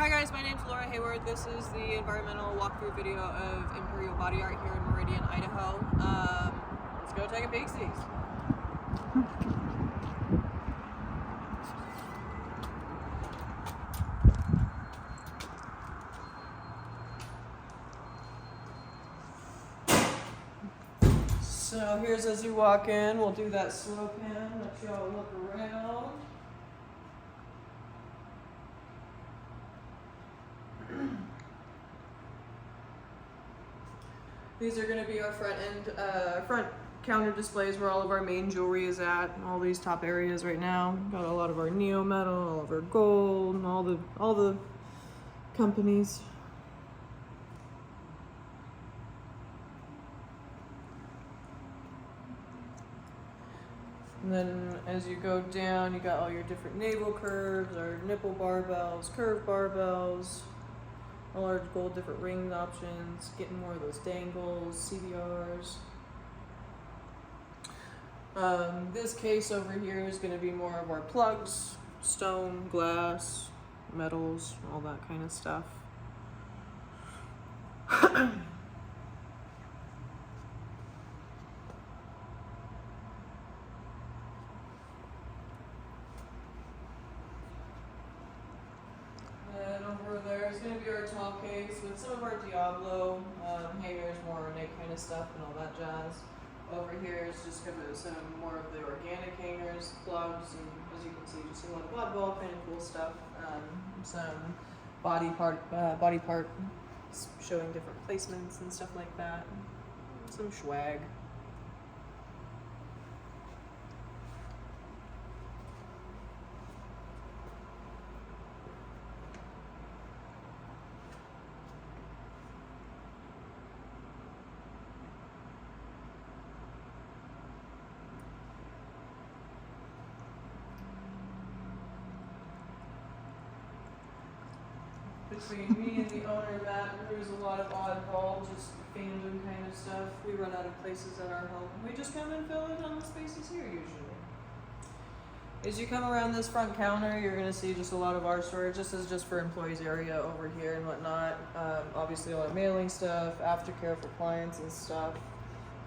Hi guys, my name's Laura Hayward. This is the environmental walkthrough video of Imperial Body Art here in Meridian, Idaho. Let's go take a peek-see. So here's as you walk in, we'll do that slow pan, let y'all look around. These are going to be our front counter displays where all of our main jewelry is at. All these top areas right now. Got a lot of our neo metal, all of our gold, and all the companies. And then as you go down, you got all your different navel curves, our nipple barbells, curved barbells, all our gold different ring options, getting more of those dangles, CBRs. This case over here is going to be more of our plugs, stone, glass, metals, all that kind of stuff. And over there is going to be our tall case with some of our Diablo hangers, more ornate kind of stuff and all that jazz. Over here is just kind of some more of the organic hangers, plugs, and as you can see, just a lot of oddball kind of cool stuff. Some body part showing different placements and stuff like that. Some swag. Between me and the owner, Matt, there's a lot of oddball, just fandom kind of stuff. We run out of places at our home. We just come and fill it on the spaces here usually. As you come around this front counter, you're going to see just a lot of our storage. This is just for employees area over here and whatnot. Obviously all our mailing stuff, aftercare for clients and stuff,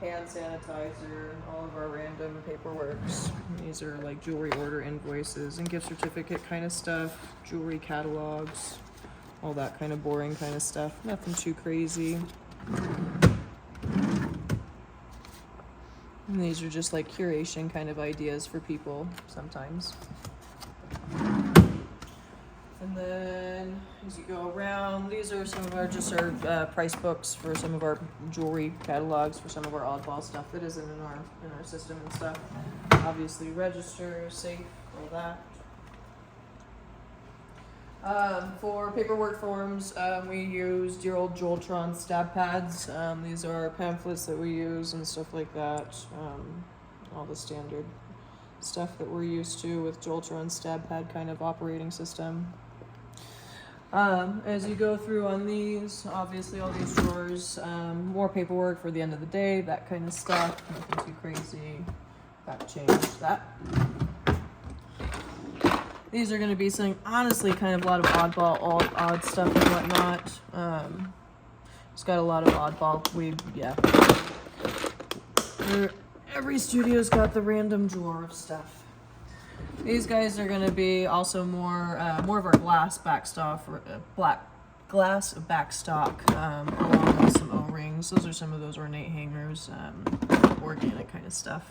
hand sanitizer, all of our random paperworks. These are like jewelry order invoices and gift certificate kind of stuff, jewelry catalogs. All that kind of boring kind of stuff. Nothing too crazy. And these are just like curation kind of ideas for people sometimes. And then as you go around, these are some of our price books for some of our jewelry catalogs for some of our oddball stuff that isn't in our system and stuff. Obviously register, safe, all that. For paperwork forms, we used your old Joltron stab pads. These are pamphlets that we use and stuff like that. All the standard stuff that we're used to with Joltron stab pad kind of operating system. As you go through on these, obviously all these drawers, more paperwork for the end of the day, that kind of stuff. Nothing too crazy. Got to change that. These are going to be some, honestly, kind of a lot of odd stuff and whatnot. It's got a lot of oddball. Every studio's got the random drawer of stuff. These guys are going to be also more of our glass backstock, glass backstock, along with some O-rings. Those are some of those ornate hangers, organic kind of stuff.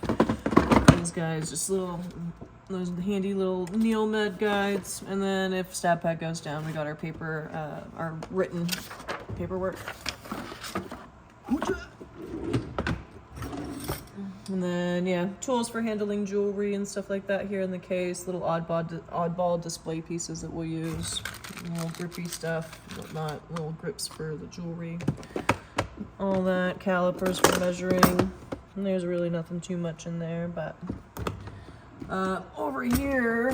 These guys, just those handy little Neomed guides, and then if stab pad goes down, we got our paper, our written paperwork. And then yeah, tools for handling jewelry and stuff like that here in the case. Little oddball display pieces that we'll use. Little grippy stuff, whatnot. Little grips for the jewelry. All that, calipers for measuring. And there's really nothing too much in there, but over here,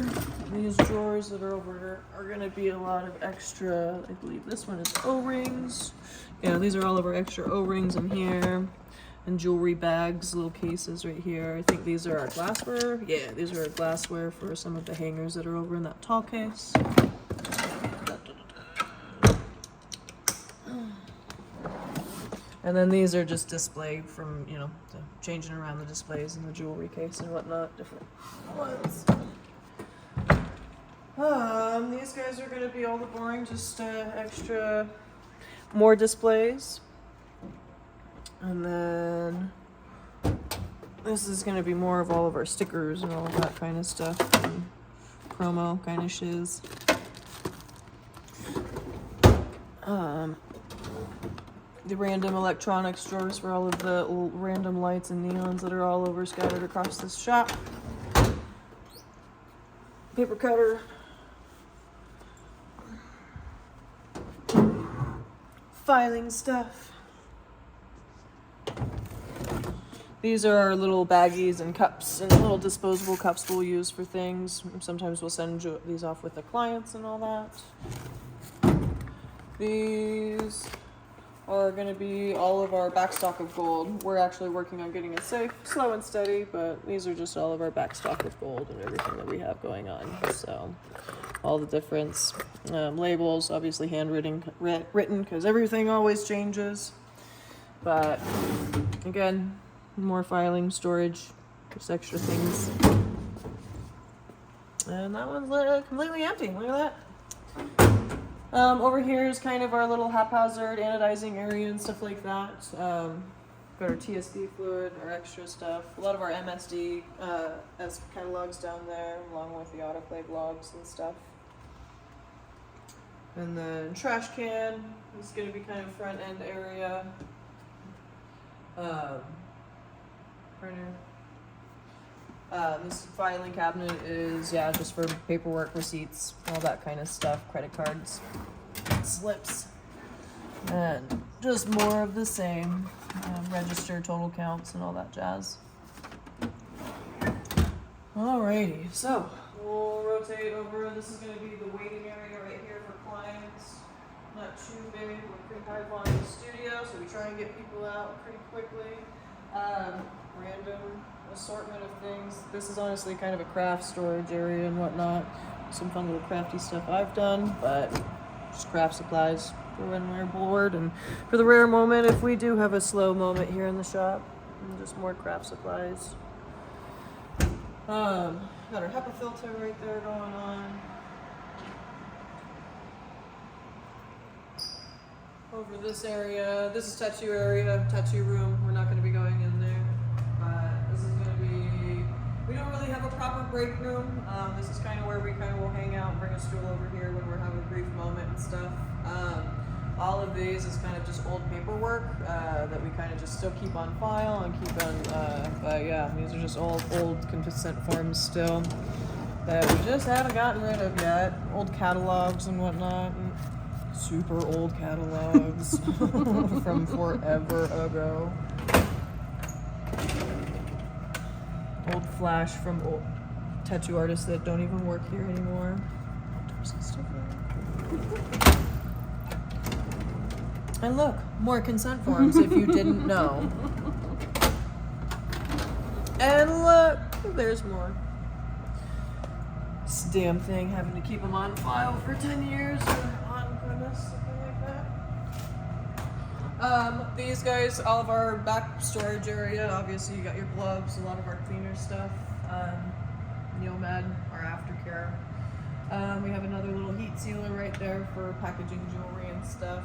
these drawers that are over here are going to be a lot of extra, I believe this one is O-rings. Yeah, these are all of our extra O-rings in here. And jewelry bags, little cases right here. I think these are our glassware. Yeah, these are our glassware for some of the hangers that are over in that tall case. And then these are just display from, you know, changing around the displays in the jewelry case and whatnot, different ones. These guys are going to be all the boring, just extra, more displays. And then this is going to be more of all of our stickers and all of that kind of stuff. And promo kind of shiz. The random electronics drawers for all of the random lights and neons that are all over scattered across this shop. Paper cutter. Filing stuff. These are our little baggies and cups and little disposable cups we'll use for things. Sometimes we'll send these off with the clients and all that. These are going to be all of our backstock of gold. We're actually working on getting it safe, slow and steady, but these are just all of our backstock of gold and everything that we have going on. So all the difference. Labels, obviously handwritten, written, because everything always changes. But again, more filing, storage, just extra things. And that one's completely empty. Look at that. Over here is kind of our little haphazard anodizing area and stuff like that. Got our TSD fluid, our extra stuff. A lot of our MSD as catalogs down there, along with the autoclave logs and stuff. And then trash can is going to be kind of front end area. Printer. This filing cabinet is, yeah, just for paperwork, receipts, all that kind of stuff, credit cards, slips, and just more of the same, register, total counts, and all that jazz. Alrighty, so we'll rotate over. This is going to be the waiting area right here for clients. Not too big, we're pretty high volume studio, so we try and get people out pretty quickly. Random assortment of things. This is honestly kind of a craft storage area and whatnot. Some fun little crafty stuff I've done, but just craft supplies for when we're bored and for the rare moment if we do have a slow moment here in the shop. And just more craft supplies. Got our HEPA filter right there going on. Over this area, this is tattoo area, tattoo room. We're not going to be going in there. This is going to be, we don't really have a proper break room. This is kind of where we kind of will hang out and bring a stool over here when we're having a brief moment and stuff. All of these is kind of just old paperwork that we kind of just still keep on file and keep on, but yeah, these are just old consent forms still that we just haven't gotten rid of yet. Old catalogs and whatnot. And super old catalogs from forever ago. Old flash from old tattoo artists that don't even work here anymore. And look, more consent forms if you didn't know. And look, there's more. This damn thing, having to keep them on file for 10 years or on premise, something like that. These guys, all of our back storage area, obviously you got your gloves, a lot of our cleaner stuff, Neomed, our aftercare. We have another little heat sealer right there for packaging jewelry and stuff.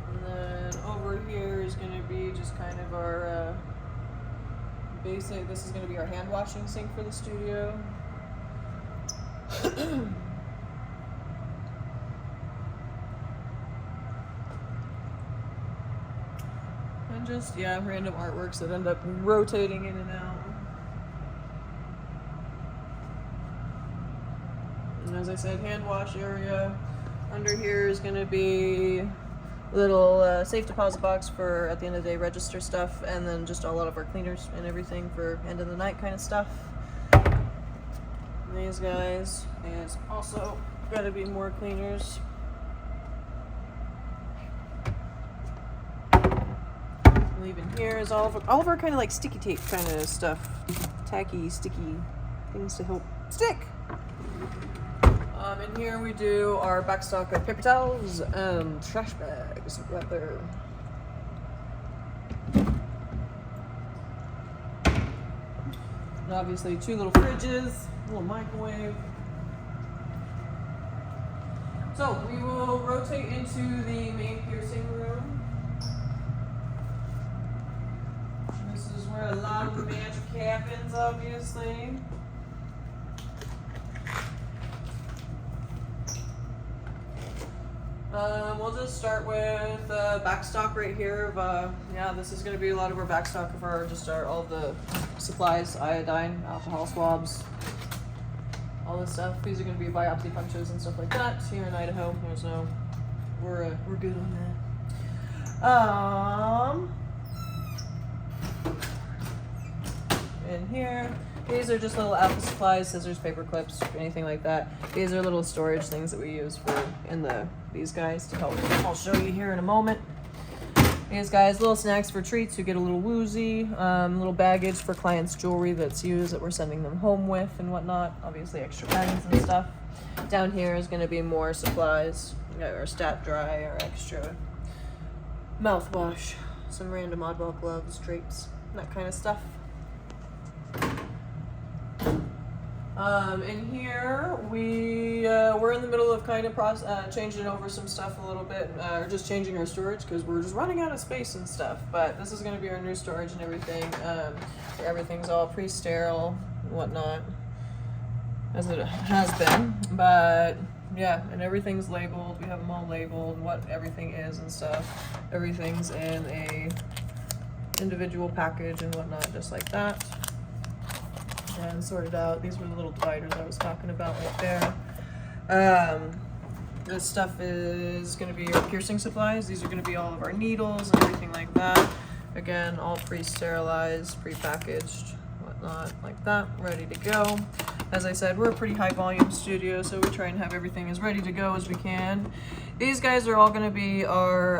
And then over here is going to be just kind of our basic, this is going to be our hand washing sink for the studio. And just, yeah, random artworks that end up rotating in and out. And as I said, hand wash area. Under here is going to be little safe deposit box for at the end of the day register stuff, and then just a lot of our cleaners and everything for end of the night kind of stuff. And these guys is also got to be more cleaners. Leaving here is all of our kind of like sticky tape kind of stuff, tacky, sticky things to help stick. In here we do our back stock of paper towels and trash bags right there. And obviously 2 little fridges, a little microwave. So we will rotate into the main piercing room. This is where a lot of the magic happens, obviously. We'll just start with backstock right here of, yeah, this is going to be a lot of our backstock of our, all the supplies, iodine, alcohol swabs, all this stuff. These are going to be biopsy punches and stuff like that here in Idaho. There's no, we're good on that. In here, these are just little alpha supplies, scissors, paper clips, anything like that. These are little storage things that we use for these guys to help. I'll show you here in a moment. These guys, little snacks for treats. You get a little woozy, little baggage for clients' jewelry that's used that we're sending them home with and whatnot. Obviously extra pens and stuff. Down here is going to be more supplies, or stat dry, or extra mouthwash, some random oddball gloves, drapes, that kind of stuff. In here, we're in the middle of kind of changing over some stuff a little bit, or just changing our storage because we're just running out of space and stuff. But this is going to be our new storage and everything. Everything's all pre-sterile and whatnot, as it has been. But yeah, and everything's labeled. We have them all labeled, what everything is and stuff. Everything's in a individual package and whatnot, just like that. And sorted out. These were the little dividers I was talking about right there. This stuff is going to be our piercing supplies. These are going to be all of our needles and everything like that. Again, all pre-sterilized, pre-packaged, whatnot, like that, ready to go. As I said, we're a pretty high volume studio, so we try and have everything as ready to go as we can. These guys are all going to be our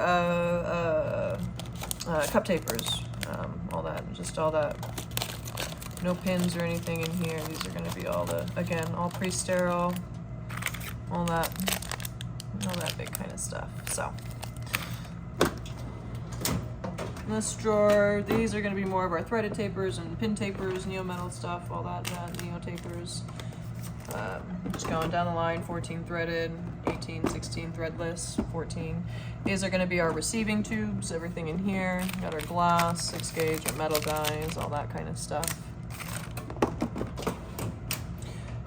cup tapers, all that. No pins or anything in here. These are going to be all all pre-sterile, all that big kind of stuff. So, in this drawer, these are going to be more of our threaded tapers and pin tapers, neo-metal stuff, all that neo-tapers. Just going down the line, 14 threaded, 18, 16 threadless, 14. These are going to be our receiving tubes, everything in here. Got our glass, 6 gauge, our metal guys, all that kind of stuff.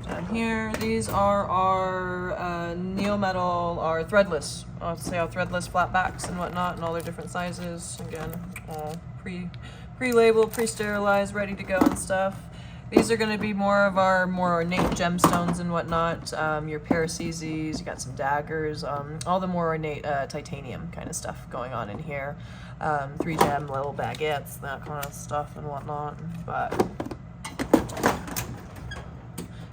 Down here, these are our neo-metal, our threadless. I'll say our threadless flat backs and whatnot, and all their different sizes. Again, all pre-labeled, pre-sterilized, ready to go and stuff. These are going to be more of our more ornate gemstones and whatnot. Your paracezes, you got some daggers, all the more ornate titanium kind of stuff going on in here. 3 gem little baguettes, that kind of stuff and whatnot. But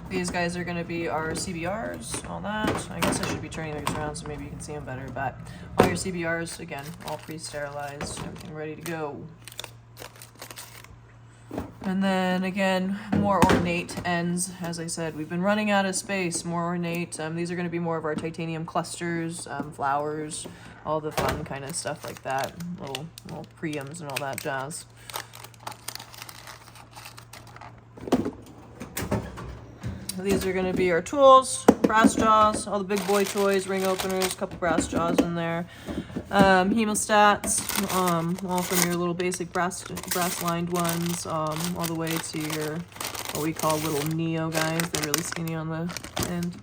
these guys are going to be our CBRs, all that. I guess I should be turning these around so maybe you can see them better. But all your CBRs, again, all pre-sterilized, everything ready to go. And then again, more ornate ends. As I said, we've been running out of space, more ornate. These are going to be more of our titanium clusters, flowers, all the fun kind of stuff like that. Little priums and all that jazz. These are going to be our tools, brass jaws, all the big boy toys, ring openers, couple brass jaws in there. Hemostats, all from your little basic brass lined ones, all the way to your, what we call little Neo guys. They're really skinny on the end.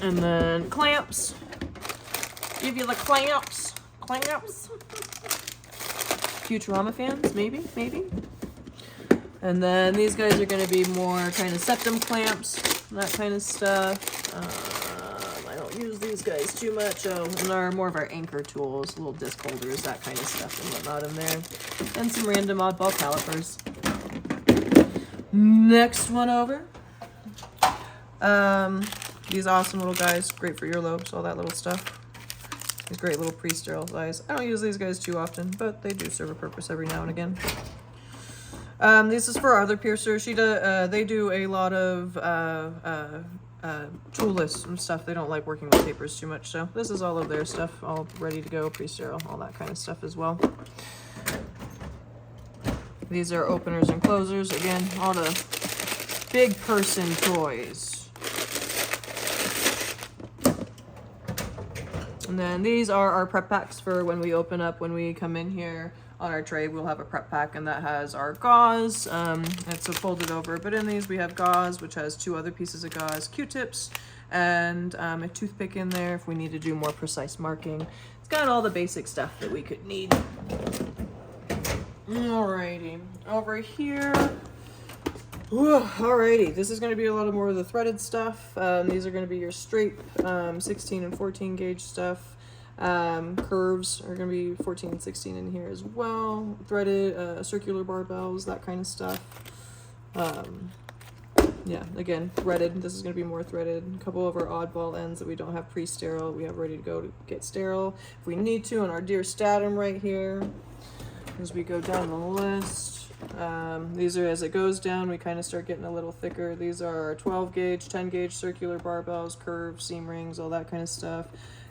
And then clamps. Give you the clamps. Futurama fans, maybe. And then these guys are going to be more kind of septum clamps, that kind of stuff. I don't use these guys too much. Oh, and they're more of our anchor tools, little disc holders, that kind of stuff and whatnot in there. And some random oddball calipers. Next one over. These awesome little guys, great for earlobes, all that little stuff. These great little pre-sterile guys. I don't use these guys too often, but they do serve a purpose every now and again. This is for our other piercer. They do a lot of toolless and stuff. They don't like working with papers too much, so this is all of their stuff, all ready to go, pre-sterile, all that kind of stuff as well. These are openers and closers. Again, all the big person toys. And then these are our prep packs for when we open up, when we come in here. On our tray, we'll have a prep pack, and that has our gauze. It's a folded over, but in these we have gauze, which has 2 other pieces of gauze, Q-tips, and a toothpick in there if we need to do more precise marking. It's got all the basic stuff that we could need. Alrighty, over here. Alrighty, this is going to be a lot more of the threaded stuff. These are going to be your straight 16 and 14 gauge stuff. Curves are going to be 14 and 16 in here as well. Threaded, circular barbells, that kind of stuff. Yeah, again, threaded. This is going to be more threaded. A couple of our oddball ends that we don't have pre-sterile, we have ready to go to get sterile if we need to. And our deer statum right here, as we go down the list. These are, as it goes down, we kind of start getting a little thicker. These are our 12 gauge, 10 gauge circular barbells, curves, seam rings, all that kind of stuff.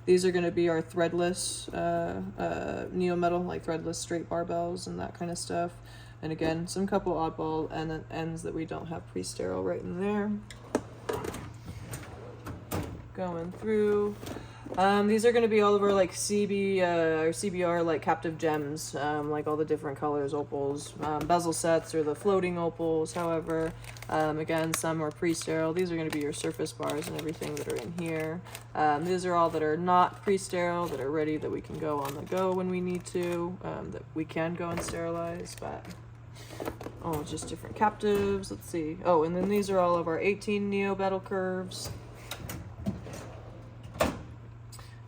These are going to be our threadless neo-metal, like threadless straight barbells and that kind of stuff. And again, some couple oddball ends that we don't have pre-sterile right in there. Going through. These are going to be all of our like or CBR like captive gems, like all the different colors, opals, bezel sets or the floating opals. However, again, some are pre-sterile. These are going to be your surface bars and everything that are in here. These are all that are not pre-sterile, that are ready, that we can go on the go when we need to, that we can go and sterilize. But just different captives. Let's see. Oh, and then these are all of our 18 neo bevel curves.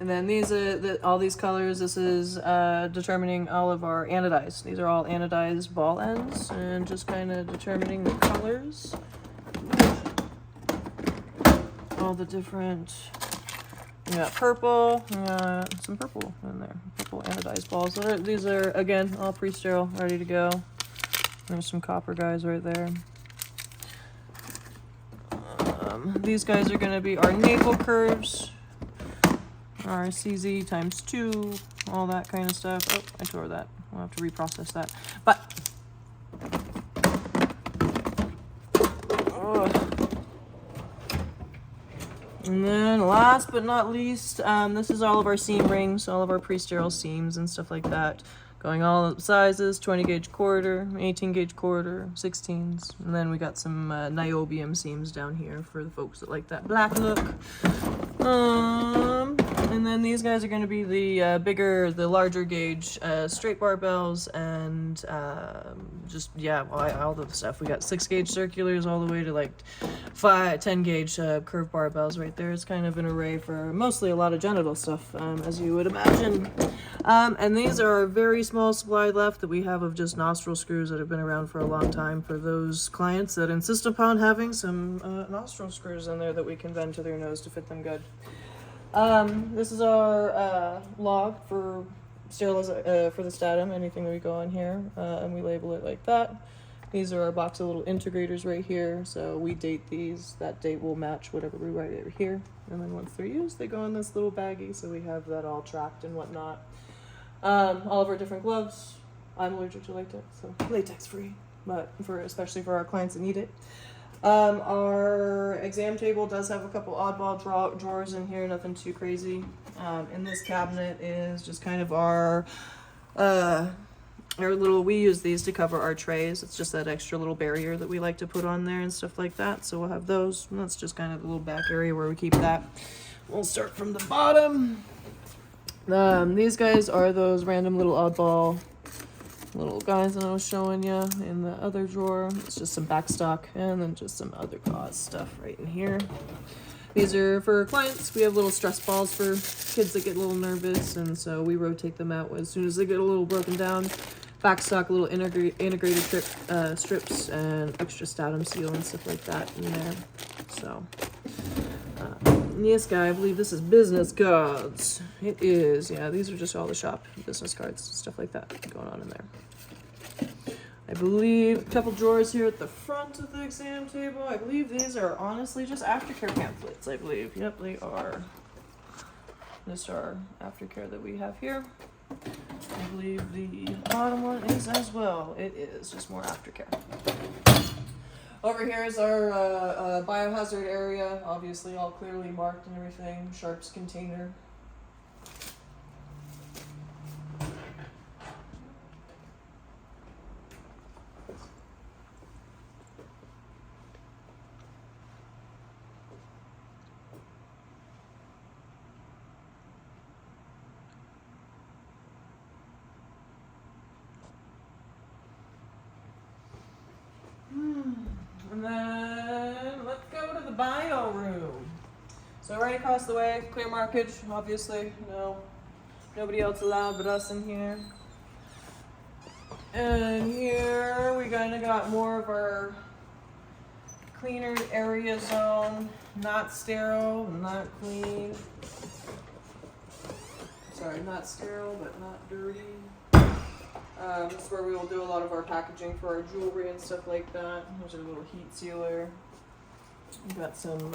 And then these are all these colors. This is determining all of our anodized. These are all anodized ball ends, and just kind of determining the colors. All the different. We got purple. Some purple in there. Purple anodized balls. These are again all pre-sterile, ready to go. There's some copper guys right there. These guys are going to be our navel curves. Our CZ ×2, all that kind of stuff. Oh, I tore that. We'll have to reprocess that. But and then last but not least, this is all of our seam rings, all of our pre-sterile seams and stuff like that. Going all sizes, 20 gauge quarter, 18 gauge quarter, 16s. And then we got some niobium seams down here for the folks that like that black look. And then these guys are going to be the larger gauge straight barbells and all the stuff. We got 6 gauge circulars all the way to like 10 gauge curved barbells right there. It's kind of an array for mostly a lot of genital stuff, as you would imagine. And these are a very small supply left that we have of just nostril screws that have been around for a long time for those clients that insist upon having some nostril screws in there that we can bend to their nose to fit them good. This is our log for for the statum, anything that we go on here, and we label it like that. These are our box of little integrators right here, so we date these. That date will match whatever we write over here, and then once they're used, they go in this little baggie, so we have that all tracked and whatnot. All of our different gloves. I'm allergic to latex, so latex free, but especially for our clients that need it. Our exam table does have a couple oddball drawers in here, nothing too crazy. In this cabinet is just kind of our we use these to cover our trays. It's just that extra little barrier that we like to put on there and stuff like that. So we'll have those. And that's just kind of the little back area where we keep that. We'll start from the bottom. These guys are those random little oddball little guys that I was showing you in the other drawer. It's just some backstock and then just some other gauze stuff right in here. These are for clients. We have little stress balls for kids that get a little nervous, and so we rotate them out as soon as they get a little broken down. Backstock, little integrated strips and extra statum seal and stuff like that in there. So this guy, I believe this is business cards. It is, yeah, these are just all the shop business cards, stuff like that going on in there. I believe a couple drawers here at the front of the exam table. I believe these are honestly just aftercare pamphlets, I believe. Yep, they are. This are aftercare that we have here. I believe the bottom one is as well. It is just more aftercare. Over here is our biohazard area, obviously all clearly marked and everything. Sharps container. And then let's go to the bio room. So right across the way, clear markage, obviously. No, nobody else allowed but us in here. And here we kind of got more of our cleaner area zone. Not sterile, not clean. Sorry, not sterile, but not dirty. This is where we will do a lot of our packaging for our jewelry and stuff like that. There's our little heat sealer. We've got some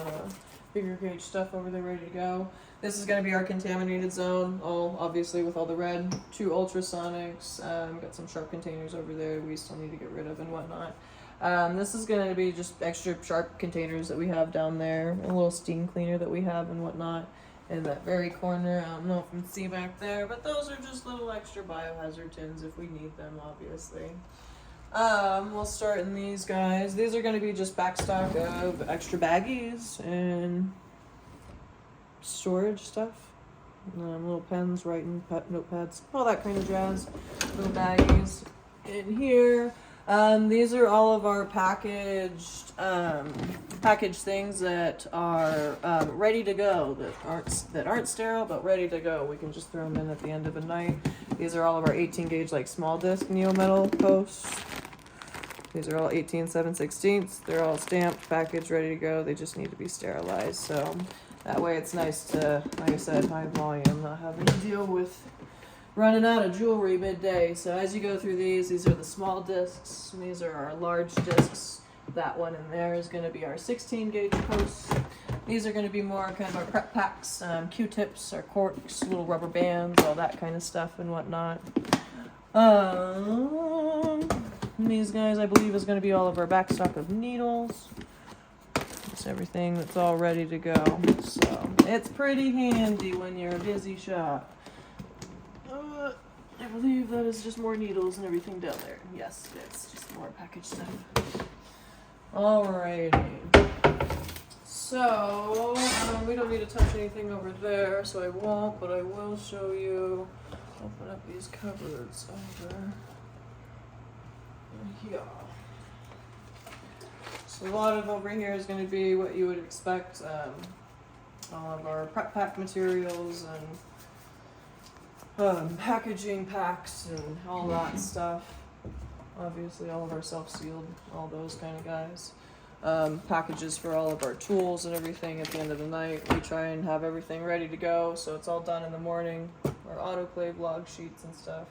bigger gauge stuff over there ready to go. This is going to be our contaminated zone, all obviously with all the red. 2 ultrasonics. Got some sharp containers over there we still need to get rid of and whatnot. This is going to be just extra sharp containers that we have down there. A little steam cleaner that we have and whatnot. In that very corner, I don't know if you can see back there, but those are just little extra biohazard tins if we need them, obviously. We'll start in these guys. These are going to be just backstock of extra baggies and storage stuff. Little pens, writing, notepads, all that kind of jazz. Little baggies in here. These are all of our packaged things that are ready to go, that aren't sterile but ready to go. We can just throw them in at the end of a night. These are all of our 18 gauge like small disc neo-metal posts. These are all 18/7/16. They're all stamped, packaged, ready to go. They just need to be sterilized. So that way it's nice to, like I said, high volume, not having to deal with running out of jewelry midday. So as you go through these are the small discs, and these are our large discs. That one in there is going to be our 16 gauge posts. These are going to be more kind of our prep packs, Q-tips, our corks, little rubber bands, all that kind of stuff and whatnot. These guys, I believe, is going to be all of our backstock of needles. It's everything that's all ready to go. So it's pretty handy when you're a busy shop. I believe that is just more needles and everything down there. Yes, it's just more packaged stuff. Alrighty. So, we don't need to touch anything over there, so I won't, but I will show you. Open up these cupboards over here. So a lot of over here is going to be what you would expect. All of our prep pack materials and packaging packs and all that stuff. Obviously all of our self-sealed, all those kind of guys. Packages for all of our tools and everything at the end of the night. We try and have everything ready to go, so it's all done in the morning. Our autoclave log sheets and stuff.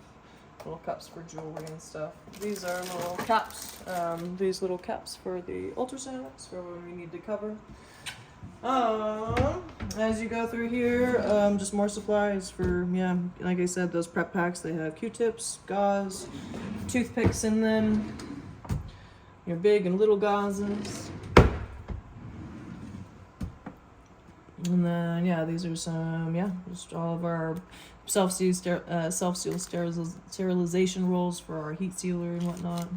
Little cups for jewelry and stuff. These are little caps. These little caps for the ultrasonics for when we need to cover. As you go through here, just more supplies for, yeah, like I said, those prep packs. They have Q-tips, gauze, toothpicks in them, your big and little gauzes. And then, yeah, these are some, yeah, just all of our self-seal sterilization rolls for our heat sealer and whatnot.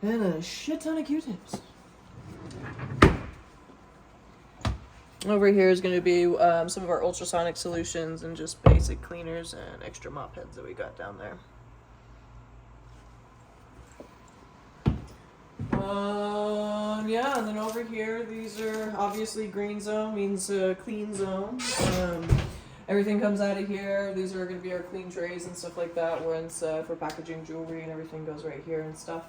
And a shit ton of Q-tips. Over here is going to be some of our ultrasonic solutions and just basic cleaners and extra mop heads that we got down there. Yeah, and then over here, these are obviously green zone, means clean zone. Everything comes out of here. These are going to be our clean trays and stuff like that, once for packaging jewelry and everything goes right here and stuff.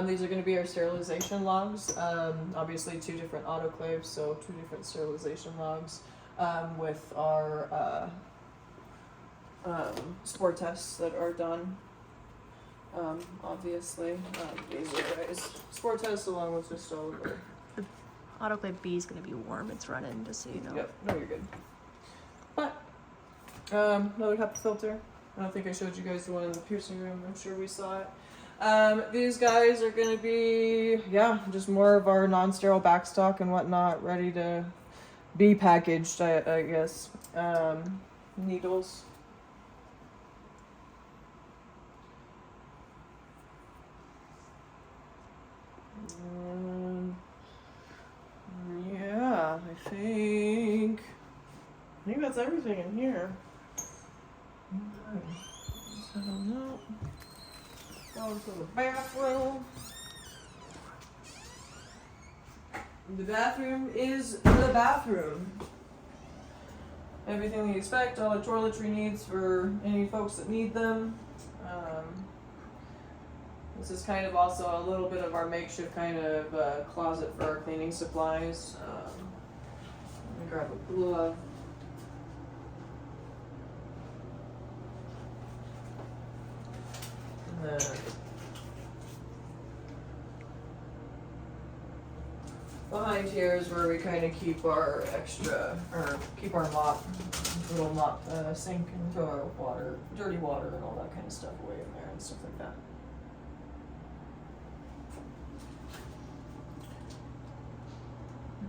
These are going to be our sterilization logs. Obviously 2 different autoclaves, so 2 different sterilization logs with our sport tests that are done. Obviously, these are guys sport tests along with just all of the autoclave B is going to be warm. It's running, just so you know. Yep, no, you're good. But another HEPA filter. I don't think I showed you guys the one in the piercing room. I'm sure we saw it. These guys are going to be, yeah, just more of our non-sterile backstock and whatnot, ready to be packaged, I guess. Needles. Yeah, I think that's everything in here. I don't know. Going to the bathroom. The bathroom is the bathroom. Everything you expect, all the toiletry needs for any folks that need them. This is kind of also a little bit of our makeshift kind of closet for our cleaning supplies. Let me grab a glove. And then behind here is where we kind of keep our keep our little mop sink and throw our water, dirty water and all that kind of stuff away in there and stuff like that.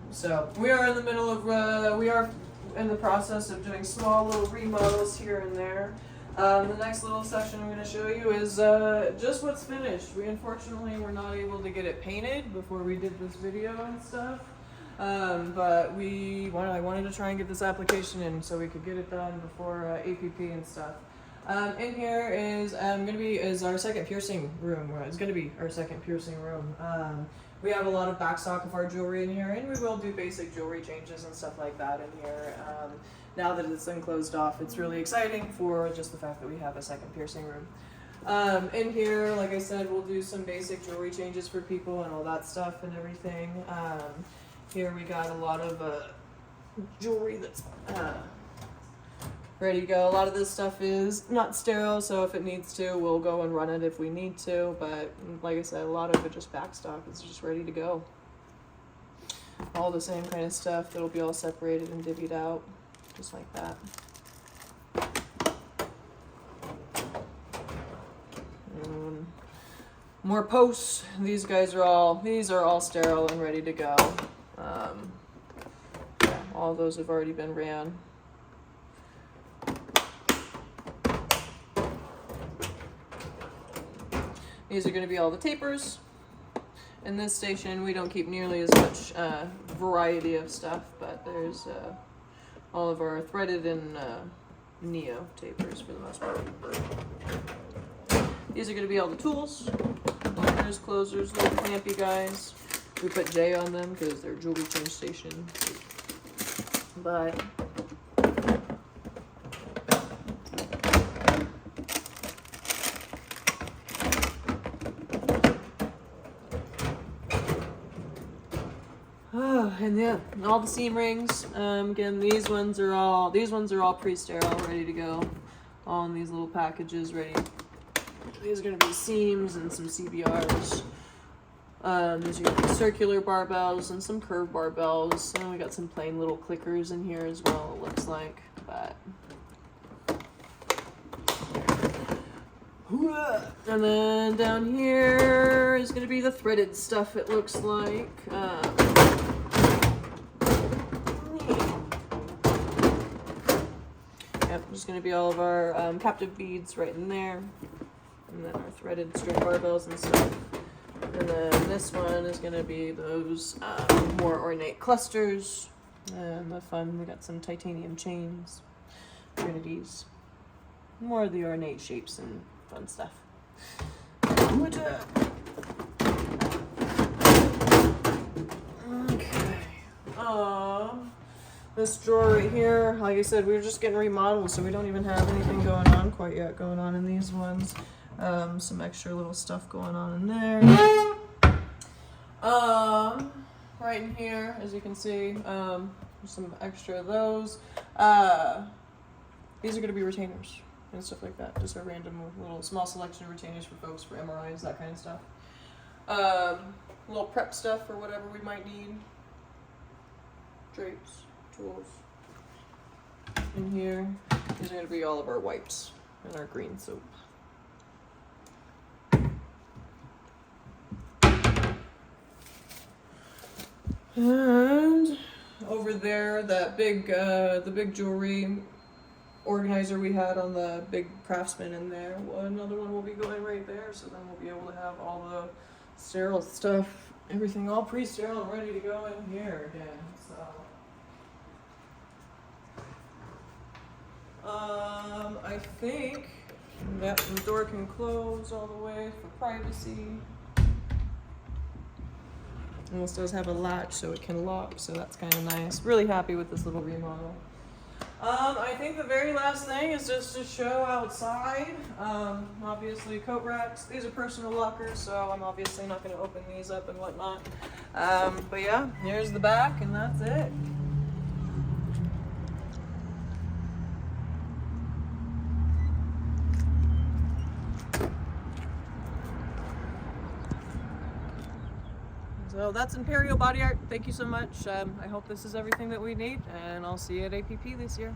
So we are in the middle of, we are in the process of doing small little remodels here and there. The next little section I'm going to show you is just what's finished. We unfortunately were not able to get it painted before we did this video and stuff. But I wanted to try and get this application in so we could get it done before APP and stuff. In here is our second piercing room. It's going to be our second piercing room. We have a lot of backstock of our jewelry in here, and we will do basic jewelry changes and stuff like that in here. Now that it's enclosed off, it's really exciting for just the fact that we have a second piercing room. In here, like I said, we'll do some basic jewelry changes for people and all that stuff and everything. Here we got a lot of jewelry that's ready to go. A lot of this stuff is not sterile, so if it needs to, we'll go and run it if we need to. But like I said, a lot of it just backstock. It's just ready to go. All the same kind of stuff that'll be all separated and divvied out, just like that. More posts. These are all sterile and ready to go. Yeah, all those have already been ran. These are going to be all the tapers. In this station, we don't keep nearly as much variety of stuff, but there's all of our threaded and neo tapers for the most part. These are going to be all the tools. Openers, closers, little clampy guys. We put J on them because they're jewelry change station. But and yeah, all the seam rings. Again, these ones are all pre-sterile, ready to go. All in these little packages, ready. These are going to be seams and some CBRs. These are going to be circular barbells and some curved barbells. And we got some plain little clickers in here as well, it looks like. But and then down here is going to be the threaded stuff, it looks like. Yep, there's going to be all of our captive beads right in there. And then our threaded string barbells and stuff. And then this one is going to be those more ornate clusters. And the fun, we got some titanium chains, trinities. More of the ornate shapes and fun stuff. Okay. This drawer right here, like I said, we were just getting remodeled, so we don't even have anything going on quite yet going on in these ones. Some extra little stuff going on in there. Right in here, as you can see, some extra of those. These are going to be retainers. and stuff like that. Just a random little small selection of retainers for folks for MRIs, that kind of stuff. Little prep stuff for whatever we might need. Drapes, tools. In here is going to be all of our wipes and our green soap. And over there, that big, the big jewelry organizer we had on the big Craftsman in there, well, another one will be going right there, so then we'll be able to have all the sterile stuff, everything all pre-sterile and ready to go in here again, so. I think that the door can close all the way for privacy. And this does have a latch so it can lock, so that's kind of nice. Really happy with this little remodel. I think the very last thing is just to show outside. Obviously coat racks. These are personal lockers, so I'm obviously not going to open these up and whatnot. But yeah, here's the back, and that's it. So that's Imperial Body Art. Thank you so much. I hope this is everything that we need, and I'll see you at APP this year.